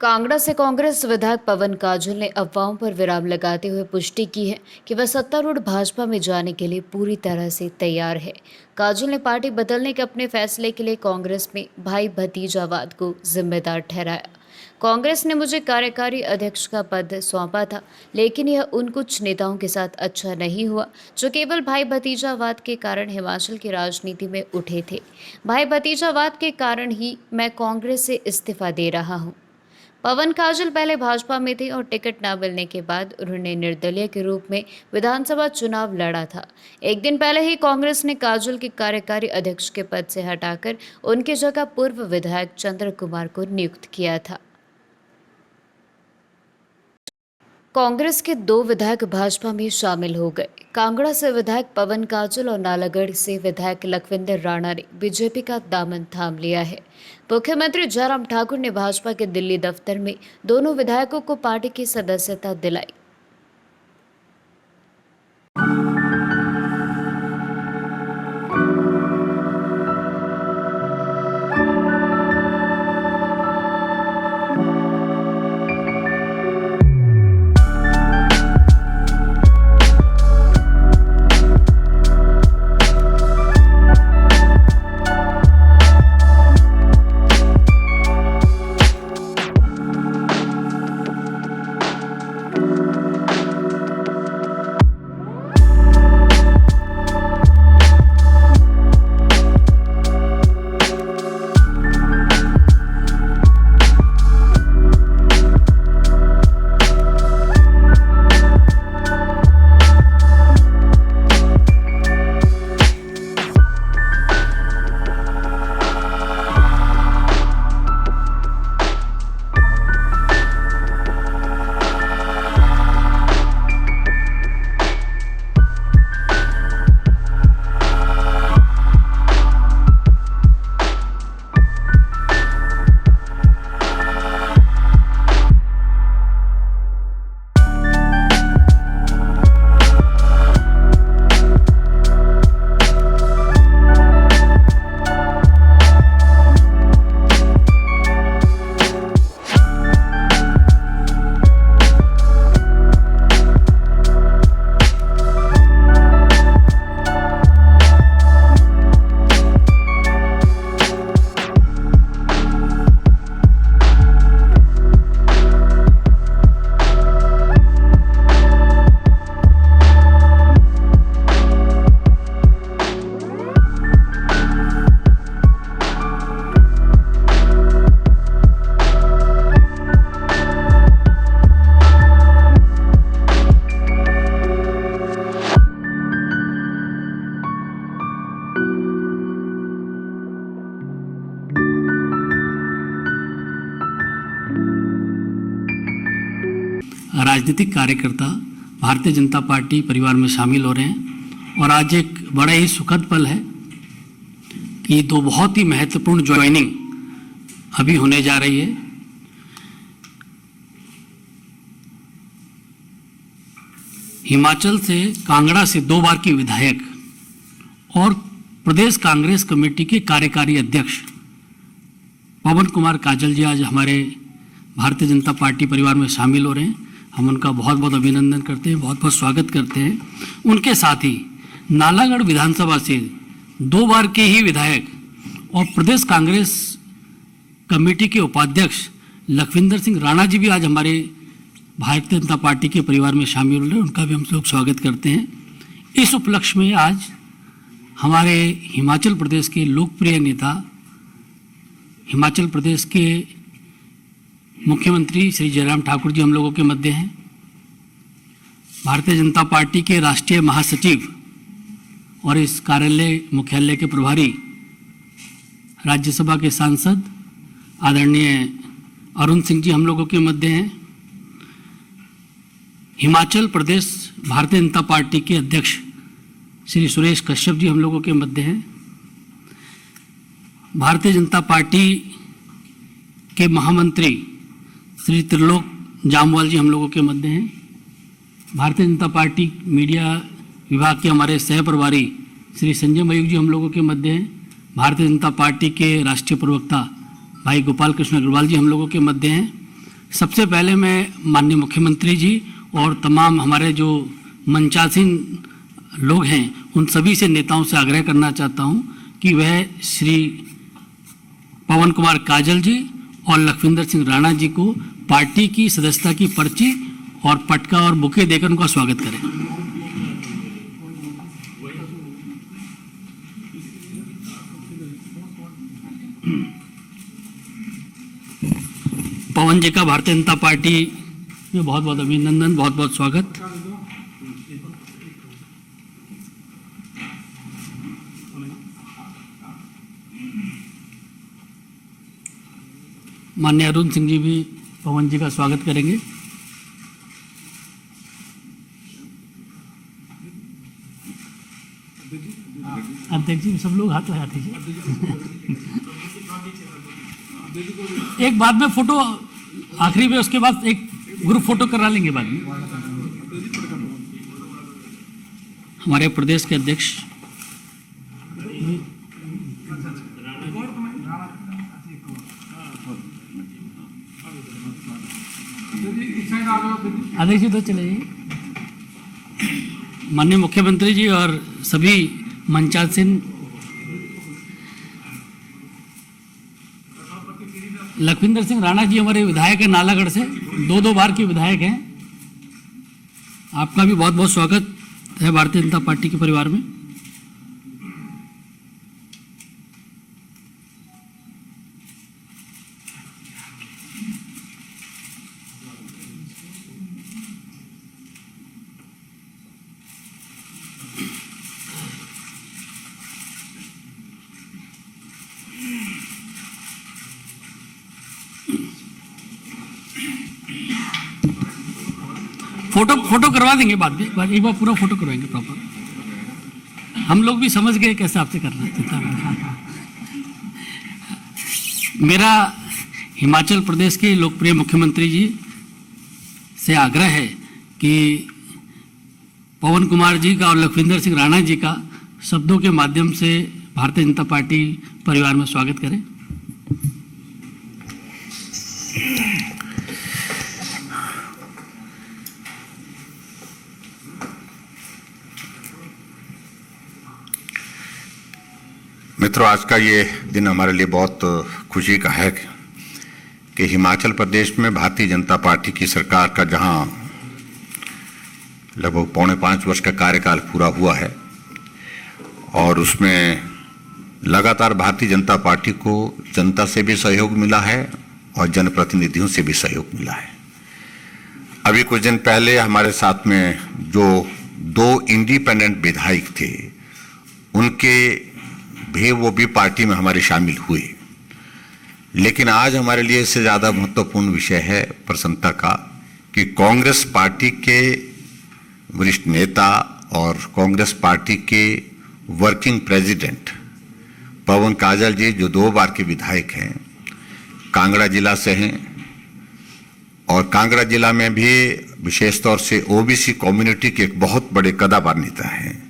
कांगड़ा से कांग्रेस विधायक पवन काजल ने अफवाहों पर विराम लगाते हुए पुष्टि की है कि वह सत्तारूढ़ भाजपा में जाने के लिए पूरी तरह से तैयार है। काजल ने पार्टी बदलने के अपने फैसले के लिए कांग्रेस में भाई भतीजावाद को जिम्मेदार ठहराया। कांग्रेस ने मुझे कार्यकारी अध्यक्ष का पद सौंपा था, लेकिन यह उन कुछ नेताओं के साथ अच्छा नहीं हुआ जो केवल भाई भतीजावाद के कारण हिमाचल की राजनीति में उठे थे। भाई भतीजावाद के कारण ही मैं कांग्रेस से इस्तीफा दे रहा हूं। पवन काजल पहले भाजपा में थे और टिकट न मिलने के बाद उन्होंने निर्दलीय के रूप में विधानसभा चुनाव लड़ा था। एक दिन पहले ही कांग्रेस ने काजल के कार्यकारी अध्यक्ष के पद से हटाकर उनकी जगह पूर्व विधायक चंद्र कुमार को नियुक्त किया था। कांग्रेस के 2 विधायक भाजपा में शामिल हो गए। कांगड़ा से विधायक पवन काजल और नालागढ़ से विधायक लखविंदर राणा ने बीजेपी का दामन थाम लिया है। मुख्यमंत्री जयराम ठाकुर ने भाजपा के दिल्ली दफ्तर में दोनों विधायकों को पार्टी की सदस्यता दिलाई। राजनीतिक कार्यकर्ता भारतीय जनता पार्टी परिवार में शामिल हो रहे हैं और आज एक बड़ा ही सुखद पल है कि 2 बहुत ही महत्वपूर्ण ज्वाइनिंग अभी होने जा रही है। हिमाचल से कांगड़ा से 2 बार की विधायक और प्रदेश कांग्रेस कमेटी के कार्यकारी अध्यक्ष पवन कुमार काजल जी आज हमारे भारतीय जनता पार्टी परिवार में शामिल हो रहे हैं। हम उनका बहुत बहुत अभिनंदन करते हैं, बहुत बहुत स्वागत करते हैं। उनके साथ ही नालागढ़ विधानसभा से 2 बार के ही विधायक और प्रदेश कांग्रेस कमेटी के उपाध्यक्ष लखविंदर सिंह राणा जी भी आज हमारे भारतीय जनता पार्टी के परिवार में शामिल हो रहे हैं। उनका भी हम लोग स्वागत करते हैं। इस उपलक्ष्य में आज हमारे हिमाचल प्रदेश के लोकप्रिय नेता, हिमाचल प्रदेश के मुख्यमंत्री श्री जयराम ठाकुर जी हम लोगों के मध्य हैं। भारतीय जनता पार्टी के राष्ट्रीय महासचिव और इस कार्यालय मुख्यालय के प्रभारी राज्यसभा के सांसद आदरणीय अरुण सिंह जी हम लोगों के मध्य हैं। हिमाचल प्रदेश भारतीय जनता पार्टी के अध्यक्ष श्री सुरेश कश्यप जी हम लोगों के मध्य हैं। भारतीय जनता पार्टी के महामंत्री श्री त्रिलोक जामवाल जी हम लोगों के मध्य हैं। भारतीय जनता पार्टी मीडिया विभाग के हमारे सह प्रभारी श्री संजय मयूख जी हम लोगों के मध्य हैं। भारतीय जनता पार्टी के राष्ट्रीय प्रवक्ता भाई गोपाल कृष्ण अग्रवाल जी हम लोगों के मध्य हैं। सबसे पहले मैं माननीय मुख्यमंत्री जी और तमाम हमारे जो मंचासीन लोग हैं उन सभी से नेताओं से आग्रह करना चाहता हूं कि वह श्री पवन कुमार काजल जी और लखविंदर सिंह राणा जी को पार्टी की सदस्यता की पर्ची और पटका और बुके देकर उनका स्वागत करें। पवन जी का भारतीय जनता पार्टी में बहुत बहुत अभिनंदन, बहुत बहुत स्वागत। माननीय अरुण सिंह जी भी पवन जी का स्वागत करेंगे। अध्यक्ष जी सब लोग हाथ लगा दीजिए। एक बाद में फोटो आखिरी में, उसके बाद एक ग्रुप फोटो करा लेंगे बाद में। हमारे प्रदेश के अध्यक्ष अध्यक्ष जी तो चले जाइए। माननीय मुख्यमंत्री जी और सभी मंचासीन लखविंदर सिंह राणा जी हमारे विधायक हैं नालागढ़ से, दो बार के विधायक हैं। आपका भी बहुत बहुत स्वागत है भारतीय जनता पार्टी के परिवार में। फोटो करवा देंगे बाद में, एक बार पूरा फोटो करवाएंगे प्रॉपर। हम लोग भी समझ गए कैसे आपसे करना है। मेरा हिमाचल प्रदेश के लोकप्रिय मुख्यमंत्री जी से आग्रह है कि पवन कुमार जी का और लखविंदर सिंह राणा जी का शब्दों के माध्यम से भारतीय जनता पार्टी परिवार में स्वागत करें। मित्रों, आज का ये दिन हमारे लिए बहुत खुशी का है कि हिमाचल प्रदेश में भारतीय जनता पार्टी की सरकार का जहां लगभग 4.5 वर्ष का कार्यकाल पूरा हुआ है और उसमें लगातार भारतीय जनता पार्टी को जनता से भी सहयोग मिला है और जनप्रतिनिधियों से भी सहयोग मिला है। अभी कुछ दिन पहले हमारे साथ में जो 2 इंडिपेंडेंट विधायक थे उनके भी वो भी पार्टी में हमारे शामिल हुए। लेकिन आज हमारे लिए इससे ज़्यादा महत्वपूर्ण विषय है प्रसन्नता का कि कांग्रेस पार्टी के वरिष्ठ नेता और कांग्रेस पार्टी के वर्किंग प्रेसिडेंट पवन काजल जी, जो 2 बार के विधायक हैं, कांगड़ा जिला से हैं और कांगड़ा जिला में भी विशेष तौर से ओबीसी कम्युनिटी के एक बहुत बड़े कदावर नेता हैं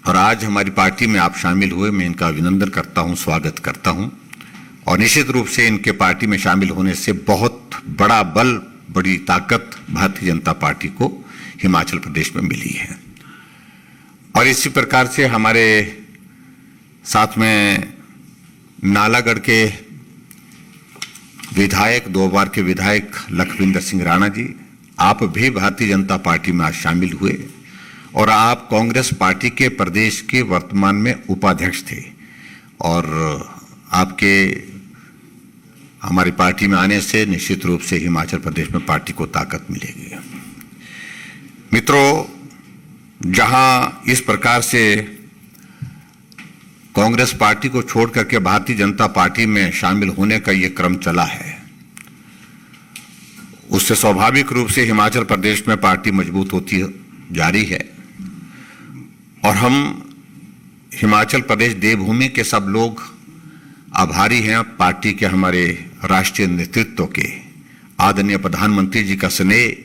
और आज हमारी पार्टी में आप शामिल हुए। मैं इनका अभिनंदन करता हूं, स्वागत करता हूं और निश्चित रूप से इनके पार्टी में शामिल होने से बहुत बड़ा बल, बड़ी ताकत भारतीय जनता पार्टी को हिमाचल प्रदेश में मिली है। और इसी प्रकार से हमारे साथ में नालागढ़ के विधायक, 2 बार के विधायक लखविंदर सिंह राणा जी, आप भी भारतीय जनता पार्टी में आज शामिल हुए और आप कांग्रेस पार्टी के प्रदेश के वर्तमान में उपाध्यक्ष थे और आपके हमारी पार्टी में आने से निश्चित रूप से हिमाचल प्रदेश में पार्टी को ताकत मिलेगी। मित्रों, जहां इस प्रकार से कांग्रेस पार्टी को छोड़ करके भारतीय जनता पार्टी में शामिल होने का ये क्रम चला है, उससे स्वाभाविक रूप से हिमाचल प्रदेश में पार्टी मजबूत होती जा रही है और हम हिमाचल प्रदेश देवभूमि के सब लोग आभारी हैं पार्टी के हमारे राष्ट्रीय नेतृत्व के, आदरणीय प्रधानमंत्री जी का स्नेह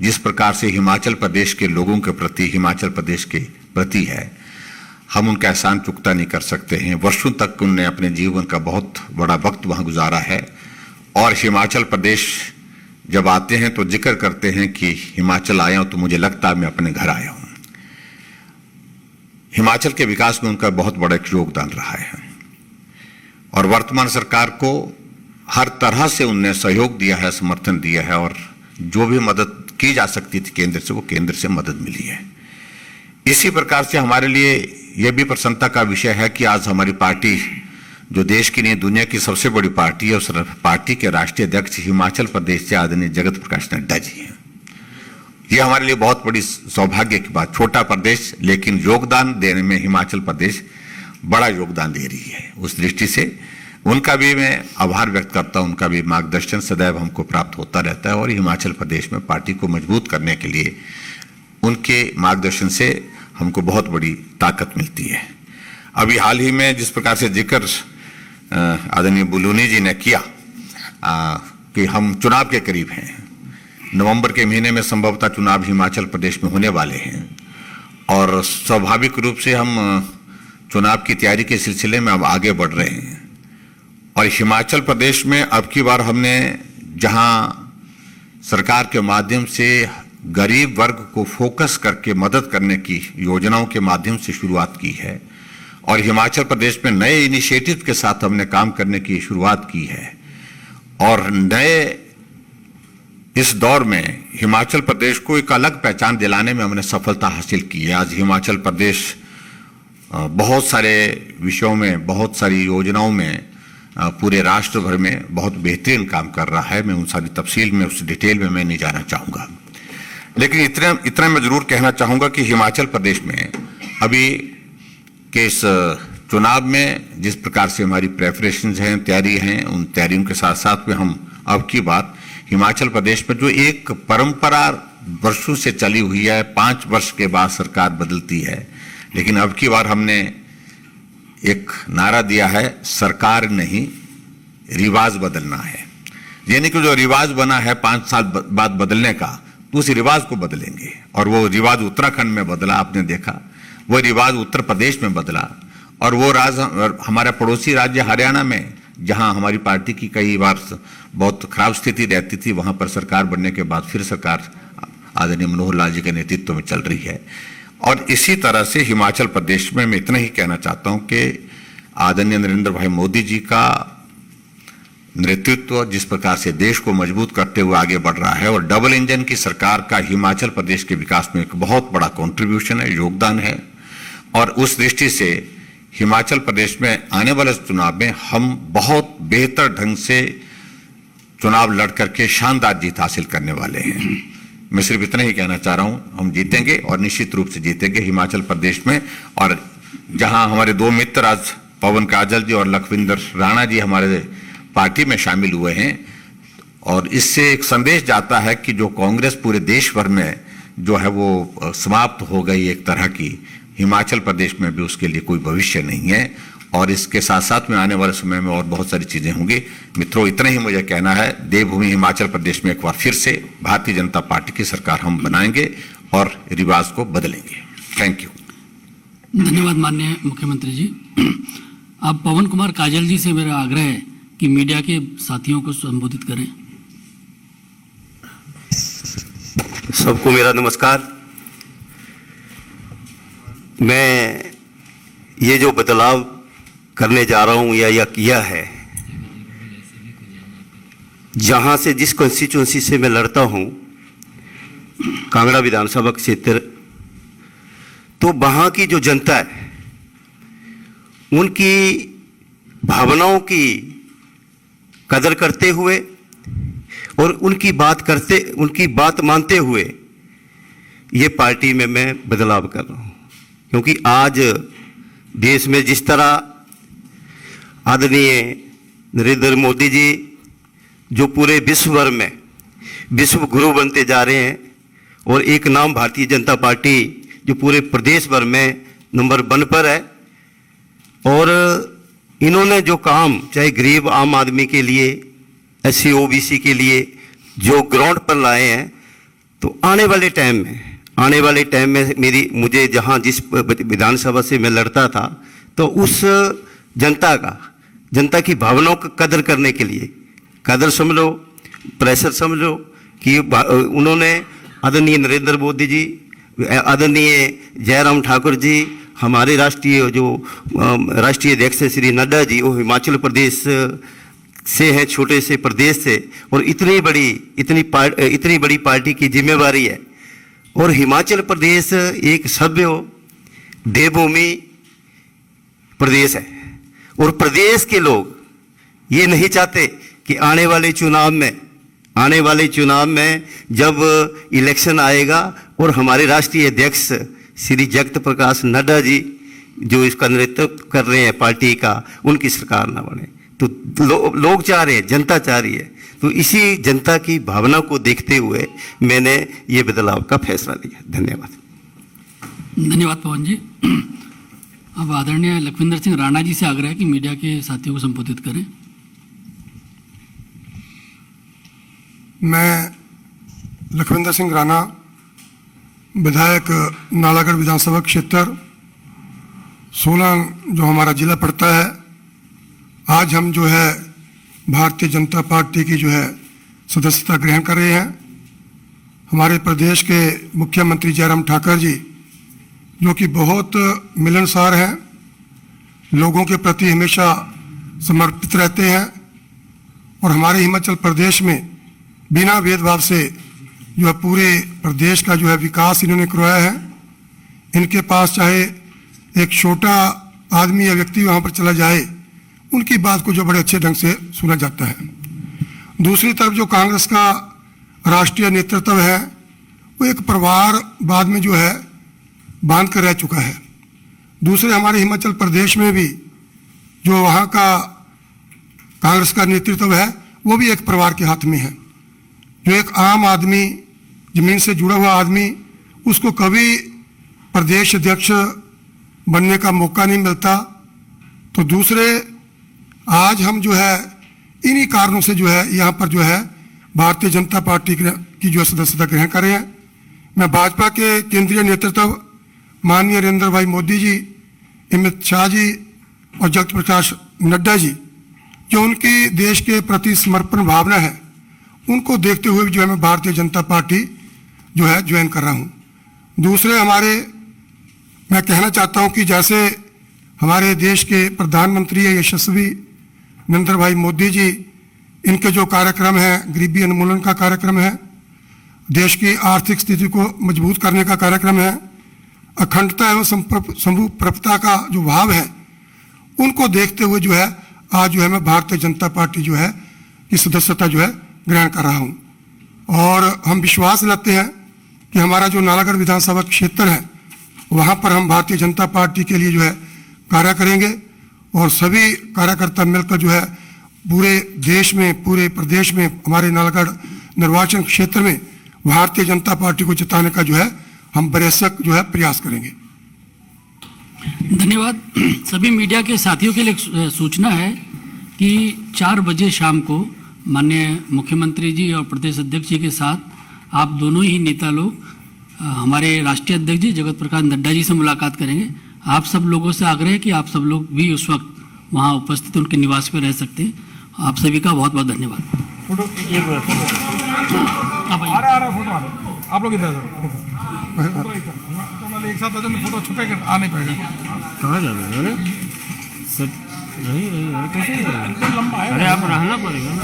जिस प्रकार से हिमाचल प्रदेश के लोगों के प्रति, हिमाचल प्रदेश के प्रति है, हम उनका एहसान चुकता नहीं कर सकते हैं। वर्षों तक उनने अपने जीवन का बहुत बड़ा वक्त वहां गुजारा है और हिमाचल प्रदेश जब आते हैं तो जिक्र करते हैं कि हिमाचल आया हूं तो मुझे लगता है मैं अपने घर आया हूं। हिमाचल के विकास में उनका बहुत बड़ा एक योगदान रहा है और वर्तमान सरकार को हर तरह से उनने सहयोग दिया है, समर्थन दिया है और जो भी मदद की जा सकती थी केंद्र से, वो केंद्र से मदद मिली है। इसी प्रकार से हमारे लिए यह भी प्रसन्नता का विषय है कि आज हमारी पार्टी, जो देश की नहीं दुनिया की सबसे बड़ी पार्टी है, उस पार्टी के राष्ट्रीय अध्यक्ष हिमाचल प्रदेश से आदरणीय जगत प्रकाश नड्डा जी हैं। यह हमारे लिए बहुत बड़ी सौभाग्य की बात, छोटा प्रदेश लेकिन योगदान देने में हिमाचल प्रदेश बड़ा योगदान दे रही है। उस दृष्टि से उनका भी मैं आभार व्यक्त करता हूं। उनका भी मार्गदर्शन सदैव हमको प्राप्त होता रहता है और हिमाचल प्रदेश में पार्टी को मजबूत करने के लिए उनके मार्गदर्शन से हमको बहुत बड़ी ताकत मिलती है। अभी हाल ही में जिस प्रकार से जिक्र आदरणीय बुलूनी जी ने किया कि हम चुनाव के करीब हैं, नवंबर के महीने में संभवतः चुनाव हिमाचल प्रदेश में होने वाले हैं और स्वाभाविक रूप से हम चुनाव की तैयारी के सिलसिले में अब आगे बढ़ रहे हैं। और हिमाचल प्रदेश में अब की बार हमने जहां सरकार के माध्यम से गरीब वर्ग को फोकस करके मदद करने की योजनाओं के माध्यम से शुरुआत की है और हिमाचल प्रदेश में नए इनिशिएटिव के साथ हमने काम करने की शुरुआत की है और नए इस दौर में हिमाचल प्रदेश को एक अलग पहचान दिलाने में हमने सफलता हासिल की है। आज हिमाचल प्रदेश बहुत सारे विषयों में, बहुत सारी योजनाओं में पूरे राष्ट्र भर में बहुत बेहतरीन काम कर रहा है। मैं उन सारी तफसील में, उस डिटेल में मैं नहीं जाना चाहूँगा, लेकिन इतना मैं जरूर कहना चाहूँगा कि हिमाचल प्रदेश में अभी के इस चुनाव में जिस प्रकार से हमारी प्रेपरेशंस हैं, तैयारी हैं, उन तैयारियों के साथ साथ में हम अब की बात हिमाचल प्रदेश में जो एक परंपरा वर्षों से चली हुई है, 5 वर्ष के बाद सरकार बदलती है, लेकिन अब की बार हमने एक नारा दिया है, सरकार नहीं रिवाज बदलना है। यानी कि जो रिवाज बना है 5 साल बाद बदलने का, तो उस रिवाज को बदलेंगे और वो रिवाज उत्तराखंड में बदला, आपने देखा, वो रिवाज उत्तर प्रदेश में बदला और वो हमारा पड़ोसी राज्य हरियाणा में, जहां हमारी पार्टी की कई बार बहुत खराब स्थिति रहती थी, वहां पर सरकार बनने के बाद फिर सरकार आदरणीय मनोहर लाल जी के नेतृत्व में चल रही है। और इसी तरह से हिमाचल प्रदेश में मैं इतना ही कहना चाहता हूं कि आदरणीय नरेंद्र भाई मोदी जी का नेतृत्व जिस प्रकार से देश को मजबूत करते हुए आगे बढ़ रहा है और डबल इंजन की सरकार का हिमाचल प्रदेश के विकास में एक बहुत बड़ा कंट्रीब्यूशन है, योगदान है और उस दृष्टि से हिमाचल प्रदेश में आने वाले चुनाव में हम बहुत बेहतर ढंग से चुनाव लड़ करके शानदार जीत हासिल करने वाले हैं। मैं सिर्फ इतना ही कहना चाह रहा हूं, हम जीतेंगे और निश्चित रूप से जीतेंगे हिमाचल प्रदेश में। और जहां हमारे 2 मित्र आज पवन काजल जी और लखविंदर राणा जी हमारे पार्टी में शामिल हुए हैं और इससे एक संदेश जाता है कि जो कांग्रेस पूरे देश भर में जो है वो समाप्त हो गई एक तरह की, हिमाचल प्रदेश में भी उसके लिए कोई भविष्य नहीं है और इसके साथ साथ में आने वाले समय में और बहुत सारी चीजें होंगी। मित्रों, इतना ही मुझे कहना है, देवभूमि हिमाचल प्रदेश में एक बार फिर से भारतीय जनता पार्टी की सरकार हम बनाएंगे और रिवाज को बदलेंगे। Thank you. धन्यवाद माननीय मुख्यमंत्री जी। अब पवन कुमार काजल जी से मेरा आग्रह है कि मीडिया के साथियों को संबोधित करें। सबको मेरा नमस्कार। मैं ये जो बदलाव करने जा रहा हूँ या किया है, जहाँ से जिस कॉन्स्टिट्यूंसी से मैं लड़ता हूँ, कांगड़ा विधानसभा क्षेत्र, तो वहाँ की जो जनता है उनकी भावनाओं की कदर करते हुए और उनकी बात मानते हुए ये पार्टी में मैं बदलाव कर रहा हूँ। क्योंकि आज देश में जिस तरह आदरणीय नरेंद्र मोदी जी जो पूरे विश्व भर में विश्व गुरु बनते जा रहे हैं और एक नाम भारतीय जनता पार्टी जो पूरे प्रदेश भर में नंबर 1 पर है, और इन्होंने जो काम चाहे गरीब आम आदमी के लिए, SC OBC के लिए जो ग्राउंड पर लाए हैं, तो आने वाले टाइम में मुझे जहाँ जिस विधानसभा से मैं लड़ता था, तो उस जनता की भावनाओं का कदर करने के लिए, कदर समझ लो, प्रेशर समझ लो, कि उन्होंने आदरणीय नरेंद्र मोदी जी, आदरणीय जयराम ठाकुर जी, हमारे राष्ट्रीय अध्यक्ष श्री नड्डा जी, वो हिमाचल प्रदेश से हैं, छोटे से प्रदेश से, और इतनी बड़ी पार्टी की जिम्मेवारी है। और हिमाचल प्रदेश एक सभ्य देवभूमि प्रदेश है, और प्रदेश के लोग ये नहीं चाहते कि आने वाले चुनाव में जब इलेक्शन आएगा और हमारे राष्ट्रीय अध्यक्ष श्री जगत प्रकाश नड्डा जी जो इसका नेतृत्व कर रहे हैं पार्टी का, उनकी सरकार ना बने। तो लोग चाह रहे हैं, जनता चाह रही है। तो इसी जनता की भावना को देखते हुए मैंने ये बदलाव का फैसला लिया। धन्यवाद। धन्यवाद पवन जी। अब आदरणीय लखविंदर सिंह राणा जी से आग्रह है कि मीडिया के साथियों को संबोधित करें। मैं लखविंदर सिंह राणा, विधायक नालागढ़ विधानसभा क्षेत्र सोलन जो हमारा जिला पड़ता है, आज हम जो है भारतीय जनता पार्टी की जो है सदस्यता ग्रहण कर रहे हैं। हमारे प्रदेश के मुख्यमंत्री जयराम ठाकुर जी जो कि बहुत मिलनसार हैं, लोगों के प्रति हमेशा समर्पित रहते हैं, और हमारे हिमाचल प्रदेश में बिना भेदभाव से जो है पूरे प्रदेश का जो है विकास इन्होंने करवाया है। इनके पास चाहे एक छोटा आदमी या व्यक्ति वहाँ पर चला जाए, उनकी बात को जो बड़े अच्छे ढंग से सुना जाता है। दूसरी तरफ जो कांग्रेस का राष्ट्रीय नेतृत्व है, वो एक परिवार बाद में जो है बांध कर रह चुका है। दूसरे हमारे हिमाचल प्रदेश में भी जो वहाँ का कांग्रेस का नेतृत्व है, वो भी एक परिवार के हाथ में है। जो एक आम आदमी, जमीन से जुड़ा हुआ आदमी, उसको कभी प्रदेश अध्यक्ष बनने का मौका नहीं मिलता। तो दूसरे आज हम जो है इन्हीं कारणों से जो है यहाँ पर जो है भारतीय जनता पार्टी की जो है सदस्यता ग्रहण कर रहे हैं। मैं भाजपा के केंद्रीय नेतृत्व माननीय नरेंद्र भाई मोदी जी, अमित शाह जी और जगत प्रकाश नड्डा जी, जो उनकी देश के प्रति समर्पण भावना है, उनको देखते हुए जो है मैं भारतीय जनता पार्टी जो है ज्वाइन कर रहा हूँ। दूसरे मैं कहना चाहता हूँ कि जैसे हमारे देश के प्रधानमंत्री यशस्वी नरेंद्र भाई मोदी जी, इनके जो कार्यक्रम है, गरीबी उन्मूलन का कार्यक्रम है, देश की आर्थिक स्थिति को मजबूत करने का कार्यक्रम है, अखंडता एवं संप्रभुता का जो भाव है, उनको देखते हुए जो है आज जो है मैं भारतीय जनता पार्टी जो है की सदस्यता जो है ग्रहण कर रहा हूँ। और हम विश्वास रखते हैं कि हमारा जो नालागढ़ विधानसभा क्षेत्र है, वहाँ पर हम भारतीय जनता पार्टी के लिए जो है कार्य करेंगे, और सभी कार्यकर्ता मिलकर जो है पूरे देश में, पूरे प्रदेश में, हमारे नालागढ़ निर्वाचन क्षेत्र में भारतीय जनता पार्टी को जिताने का जो है हम बरेसक जो है प्रयास करेंगे। धन्यवाद। सभी मीडिया के साथियों के लिए सूचना है कि 4 बजे शाम को माननीय मुख्यमंत्री जी और प्रदेश अध्यक्ष जी के साथ आप दोनों ही नेता लोग हमारे राष्ट्रीय अध्यक्ष जी जगत प्रकाश नड्डा जी से मुलाकात करेंगे। आप सब लोगों से आग्रह है कि आप सब लोग भी उस वक्त वहाँ उपस्थित उनके निवास पर रह सकते हैं। आप सभी का बहुत बहुत धन्यवाद। फोटो आप लोग इधर एक साथ फोटो छुपे कर आ नहीं पाएगा। कहाँ जाना है? अरे सब नहीं कैसे लंबा है। अरे आप रहना पड़ेगा ना।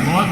बहुत